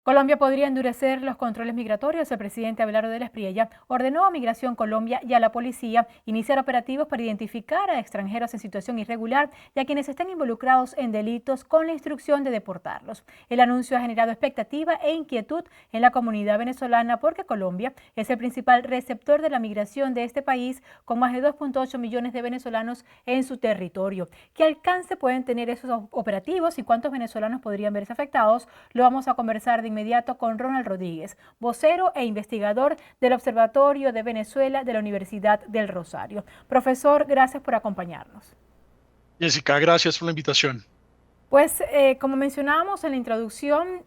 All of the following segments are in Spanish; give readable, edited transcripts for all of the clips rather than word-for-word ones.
Colombia podría endurecer los controles migratorios. El presidente Abelardo de la Espriella ordenó a Migración Colombia y a la policía iniciar operativos para identificar a extranjeros en situación irregular y a quienes estén involucrados en delitos con la instrucción de deportarlos. El anuncio ha generado expectativa e inquietud en la comunidad venezolana porque Colombia es el principal receptor de la migración de este país con más de 2.8 millones de venezolanos en su territorio. ¿Qué alcance pueden tener esos operativos y cuántos venezolanos podrían verse afectados? Lo vamos a conversar de inmediato con Ronald Rodríguez, vocero e investigador del Observatorio de Venezuela de la Universidad del Rosario. Profesor, gracias por acompañarnos. Jessica, gracias por la invitación. Pues como mencionábamos en la introducción,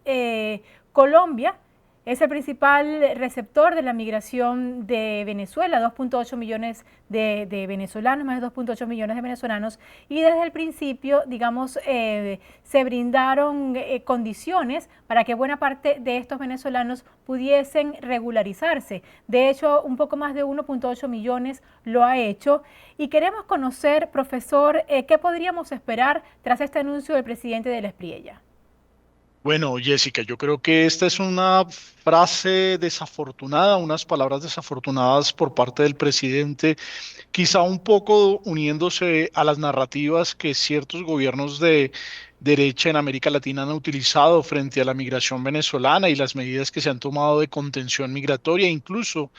Colombia es el principal receptor de la migración de Venezuela, 2.8 millones de venezolanos, más de 2.8 millones de venezolanos, y desde el principio, digamos, se brindaron condiciones para que buena parte de estos venezolanos pudiesen regularizarse. De hecho, un poco más de 1.8 millones lo ha hecho. Y queremos conocer, profesor, qué podríamos esperar tras este anuncio del presidente de la Espriella. Bueno, Jessica, yo creo que esta es una frase desafortunada, unas palabras desafortunadas por parte del presidente, quizá un poco uniéndose a las narrativas que ciertos gobiernos de derecha en América Latina han utilizado frente a la migración venezolana y las medidas que se han tomado de contención migratoria, incluso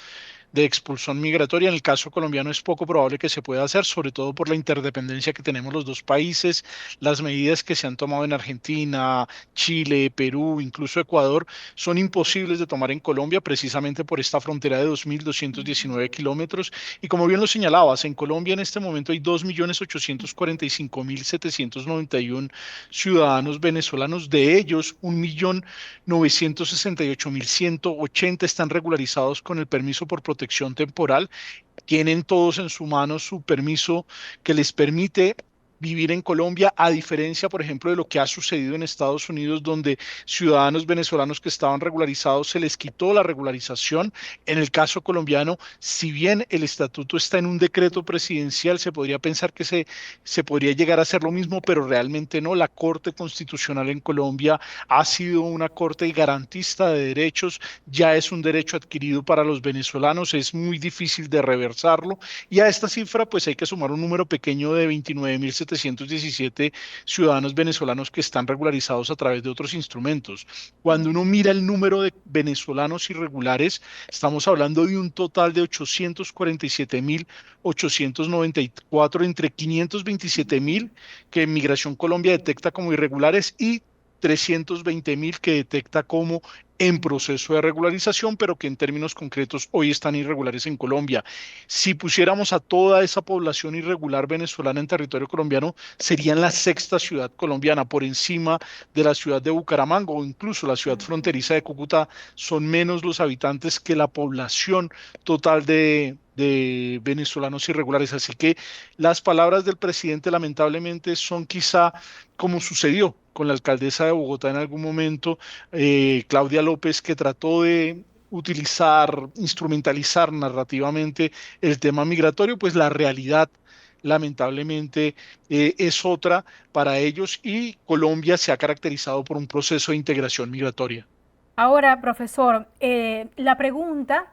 de expulsión migratoria. En el caso colombiano es poco probable que se pueda hacer, sobre todo por la interdependencia que tenemos los dos países, las medidas que se han tomado en Argentina, Chile, Perú, incluso Ecuador, son imposibles de tomar en Colombia precisamente por esta frontera de 2.219 kilómetros. Y como bien lo señalabas, en Colombia en este momento hay 2.845.791 ciudadanos venezolanos, de ellos 1.968.180 están regularizados con el permiso por protección temporal. Tienen todos en su mano su permiso que les permite vivir en Colombia, a diferencia, por ejemplo, de lo que ha sucedido en Estados Unidos, donde ciudadanos venezolanos que estaban regularizados se les quitó la regularización. En el caso colombiano, si bien el estatuto está en un decreto presidencial, se podría pensar que se podría llegar a hacer lo mismo, pero realmente no. La Corte Constitucional en Colombia ha sido una corte garantista de derechos, ya es un derecho adquirido para los venezolanos, es muy difícil de reversarlo y a esta cifra pues hay que sumar un número pequeño de 29.717 ciudadanos venezolanos que están regularizados a través de otros instrumentos. Cuando uno mira el número de venezolanos irregulares, estamos hablando de un total de 847.894 entre 527.000 que Migración Colombia detecta como irregulares y 320.000 que detecta como en proceso de regularización, pero que en términos concretos hoy están irregulares en Colombia. Si pusiéramos a toda esa población irregular venezolana en territorio colombiano, serían la sexta ciudad colombiana, por encima de la ciudad de Bucaramanga o incluso la ciudad fronteriza de Cúcuta. Son menos los habitantes que la población total de venezolanos irregulares. Así que las palabras del presidente lamentablemente son quizá como sucedió con la alcaldesa de Bogotá en algún momento, Claudia López, que trató de utilizar, instrumentalizar narrativamente el tema migratorio, pues la realidad lamentablemente es otra para ellos y Colombia se ha caracterizado por un proceso de integración migratoria. Ahora, profesor, la pregunta,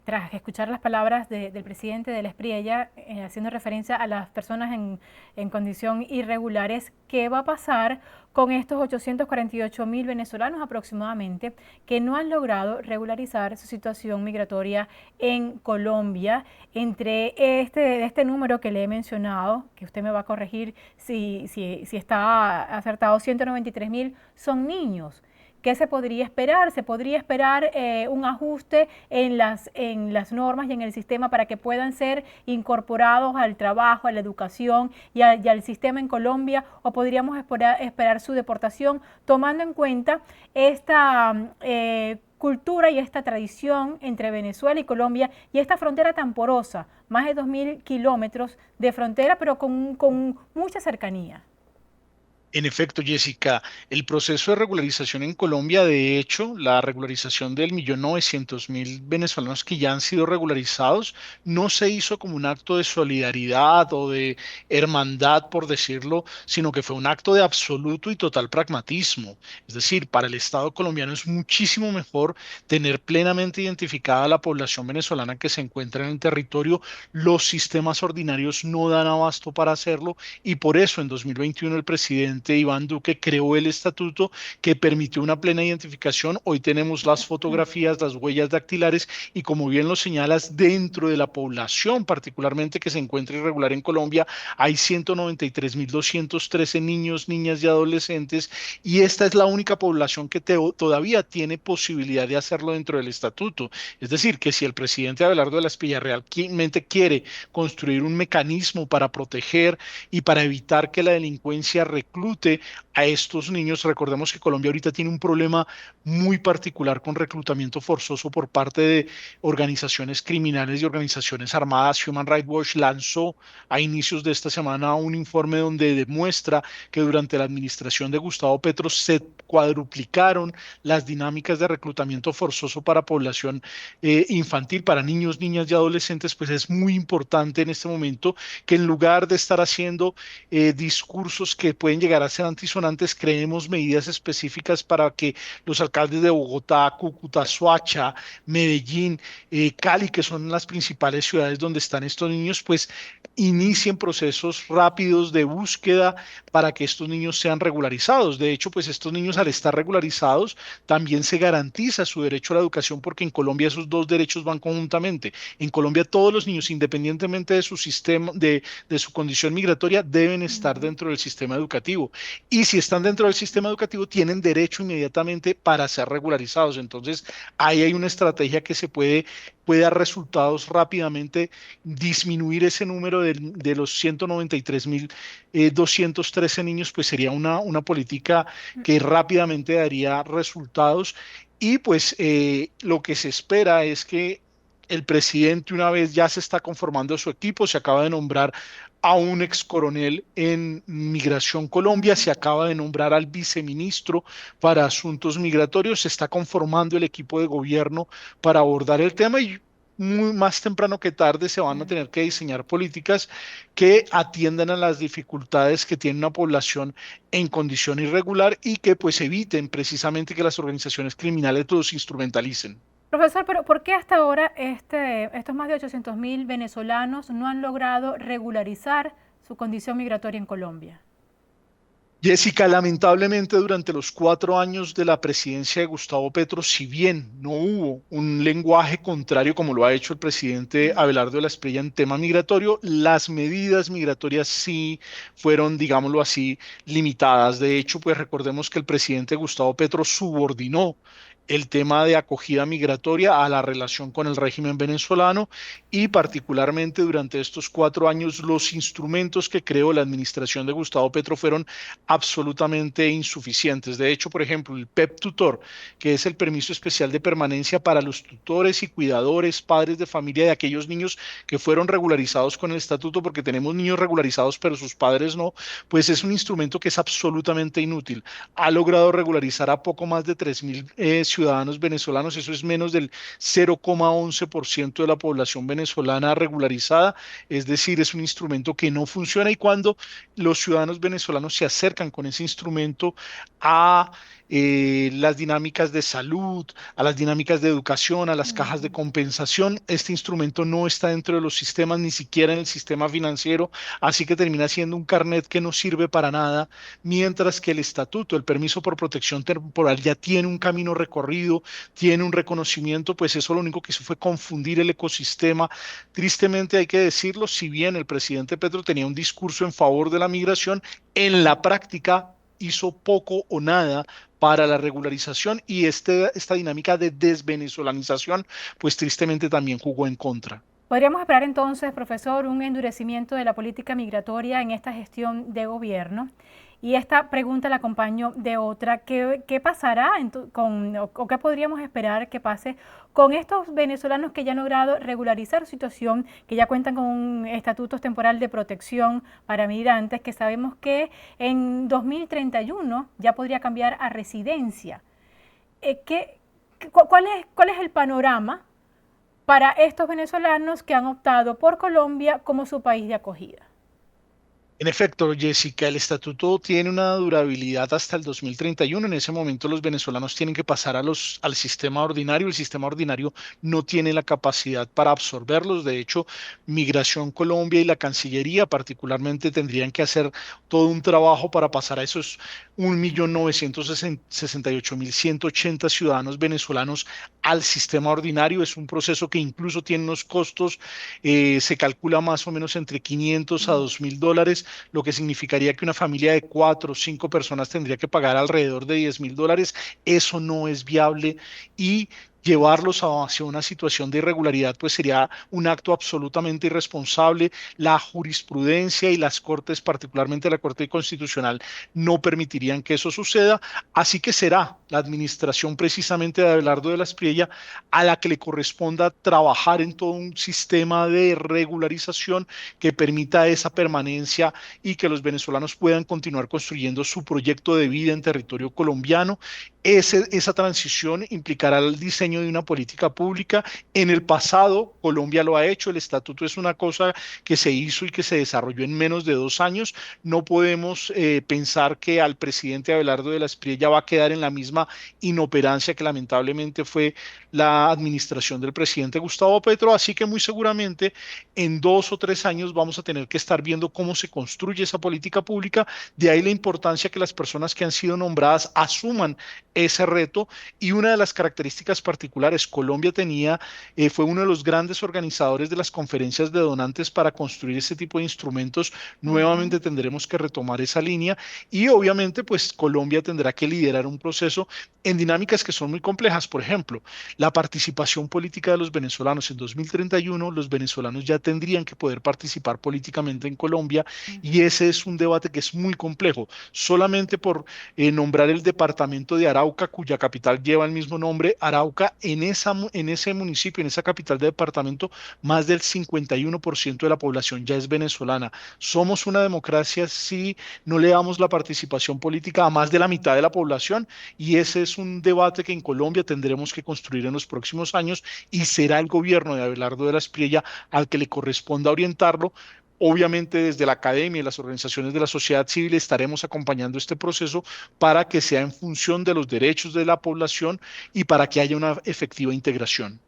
tras escuchar las palabras del presidente de la Espriella, haciendo referencia a las personas en condición irregular, es qué va a pasar con estos 848.000 venezolanos aproximadamente que no han logrado regularizar su situación migratoria en Colombia. Entre este número que le he mencionado, que usted me va a corregir si está acertado, 193.000 son niños. ¿Qué se podría esperar? Se podría esperar un ajuste en las normas y en el sistema para que puedan ser incorporados al trabajo, a la educación y al sistema en Colombia, o podríamos esperar su deportación tomando en cuenta esta cultura y esta tradición entre Venezuela y Colombia y esta frontera tan porosa, más de 2.000 kilómetros de frontera, pero con mucha cercanía. En efecto, Jessica, el proceso de regularización en Colombia, de hecho, la regularización del 1.900.000 venezolanos que ya han sido regularizados, no se hizo como un acto de solidaridad o de hermandad, por decirlo, sino que fue un acto de absoluto y total pragmatismo. Es decir, para el Estado colombiano es muchísimo mejor tener plenamente identificada a la población venezolana que se encuentra en el territorio. Los sistemas ordinarios no dan abasto para hacerlo y por eso en 2021 el presidente Iván Duque creó el estatuto que permitió una plena identificación. Hoy tenemos las fotografías, las huellas dactilares y como bien lo señalas, dentro de la población particularmente que se encuentra irregular en Colombia, hay 193.213 niños, niñas y adolescentes y esta es la única población que todavía tiene posibilidad de hacerlo dentro del estatuto. Es decir, que si el presidente Abelardo de la Espriella realmente quiere construir un mecanismo para proteger y para evitar que la delincuencia reclute a estos niños. Recordemos que Colombia ahorita tiene un problema muy particular con reclutamiento forzoso por parte de organizaciones criminales y organizaciones armadas. Human Rights Watch lanzó a inicios de esta semana un informe donde demuestra que durante la administración de Gustavo Petro se cuadruplicaron las dinámicas de reclutamiento forzoso para población infantil, para niños, niñas y adolescentes, pues es muy importante en este momento que en lugar de estar haciendo discursos que pueden llegar a ser antisonantes, creemos medidas específicas para que los alcaldes de Bogotá, Cúcuta, Soacha, Medellín, Cali, que son las principales ciudades donde están estos niños, pues inicien procesos rápidos de búsqueda para que estos niños sean regularizados. De hecho, pues estos niños al estar regularizados también se garantiza su derecho a la educación porque en Colombia esos dos derechos van conjuntamente. En Colombia todos los niños, independientemente de su sistema, de su condición migratoria, deben estar dentro del sistema educativo. Y si están dentro del sistema educativo, tienen derecho inmediatamente para ser regularizados. Entonces, ahí hay una estrategia que puede dar resultados rápidamente, disminuir ese número de los 193.213 niños, pues sería una política que rápidamente daría resultados. Y pues lo que se espera es que el presidente una vez ya se está conformando su equipo, se acaba de nombrar a un ex coronel en Migración Colombia, se acaba de nombrar al viceministro para Asuntos Migratorios, se está conformando el equipo de gobierno para abordar el tema y muy más temprano que tarde se van a tener que diseñar políticas que atiendan a las dificultades que tiene una población en condición irregular y que pues eviten precisamente que las organizaciones criminales los instrumentalicen. Profesor, pero ¿por qué hasta ahora estos más de 800.000 venezolanos no han logrado regularizar su condición migratoria en Colombia? Jessica, lamentablemente durante los 4 años de la presidencia de Gustavo Petro, si bien no hubo un lenguaje contrario como lo ha hecho el presidente Abelardo de la Espriella en tema migratorio, las medidas migratorias sí fueron, digámoslo así, limitadas. De hecho, pues recordemos que el presidente Gustavo Petro subordinó el tema de acogida migratoria a la relación con el régimen venezolano y particularmente durante estos 4 años los instrumentos que creó la administración de Gustavo Petro fueron absolutamente insuficientes. De hecho, por ejemplo, el PEP Tutor, que es el permiso especial de permanencia para los tutores y cuidadores, padres de familia de aquellos niños que fueron regularizados con el estatuto, porque tenemos niños regularizados pero sus padres no, pues es un instrumento que es absolutamente inútil. Ha logrado regularizar a poco más de 3.000 ciudadanos venezolanos, eso es menos del 0,11% de la población venezolana regularizada, es decir, es un instrumento que no funciona y cuando los ciudadanos venezolanos se acercan con ese instrumento a las dinámicas de salud, a las dinámicas de educación, a las cajas de compensación. Este instrumento no está dentro de los sistemas, ni siquiera en el sistema financiero, así que termina siendo un carnet que no sirve para nada, mientras que el estatuto, el permiso por protección temporal, ya tiene un camino recorrido, tiene un reconocimiento, pues eso lo único que hizo fue confundir el ecosistema. Tristemente hay que decirlo, si bien el presidente Petro tenía un discurso en favor de la migración, en la práctica hizo poco o nada para la regularización y esta dinámica de desvenezolanización, pues tristemente también jugó en contra. ¿Podríamos esperar entonces, profesor, un endurecimiento de la política migratoria en esta gestión de gobierno? Y esta pregunta la acompaño de otra. ¿Qué pasará o qué podríamos esperar que pase con estos venezolanos que ya han logrado regularizar su situación, que ya cuentan con estatutos temporal de protección para migrantes, que sabemos que en 2031 ya podría cambiar a residencia? ¿Cuál es el panorama para estos venezolanos que han optado por Colombia como su país de acogida? En efecto, Jessica, el estatuto tiene una durabilidad hasta el 2031. En ese momento los venezolanos tienen que pasar al sistema ordinario. El sistema ordinario no tiene la capacidad para absorberlos. De hecho, Migración Colombia y la Cancillería particularmente tendrían que hacer todo un trabajo para pasar a esos 1.968.180 ciudadanos venezolanos al sistema ordinario. Es un proceso que incluso tiene unos costos, se calcula más o menos entre 500 a $2.000, lo que significaría que una familia de 4 o 5 personas tendría que pagar alrededor de $10.000. Eso no es viable y llevarlos hacia una situación de irregularidad pues sería un acto absolutamente irresponsable. La jurisprudencia y las cortes, particularmente la Corte Constitucional, no permitirían que eso suceda, así que será la administración precisamente de Abelardo de la Espriella a la que le corresponda trabajar en todo un sistema de regularización que permita esa permanencia y que los venezolanos puedan continuar construyendo su proyecto de vida en territorio colombiano. Esa transición implicará el diseño de una política pública. En el pasado, Colombia lo ha hecho. El estatuto es una cosa que se hizo y que se desarrolló en menos de 2 años. No podemos pensar que al presidente Abelardo de la Espriella va a quedar en la misma inoperancia que lamentablemente fue la administración del presidente Gustavo Petro. Así que muy seguramente en 2 o 3 años vamos a tener que estar viendo cómo se construye esa política pública. De ahí la importancia que las personas que han sido nombradas asuman ese reto. Y una de las características particulares, Colombia fue uno de los grandes organizadores de las conferencias de donantes para construir ese tipo de instrumentos. Nuevamente tendremos que retomar esa línea y obviamente pues Colombia tendrá que liderar un proceso en dinámicas que son muy complejas. Por ejemplo, la participación política de los venezolanos en 2031, los venezolanos ya tendrían que poder participar políticamente en Colombia y ese es un debate que es muy complejo. Solamente por nombrar el departamento de Arauca, cuya capital lleva el mismo nombre, Arauca, en ese municipio, en esa capital de departamento, más del 51% de la población ya es venezolana. Somos una democracia si no le damos la participación política a más de la mitad de la población y ese es un debate que en Colombia tendremos que construir en los próximos años y será el gobierno de Abelardo de la Espriella al que le corresponda orientarlo. Obviamente desde la academia y las organizaciones de la sociedad civil estaremos acompañando este proceso para que sea en función de los derechos de la población y para que haya una efectiva integración.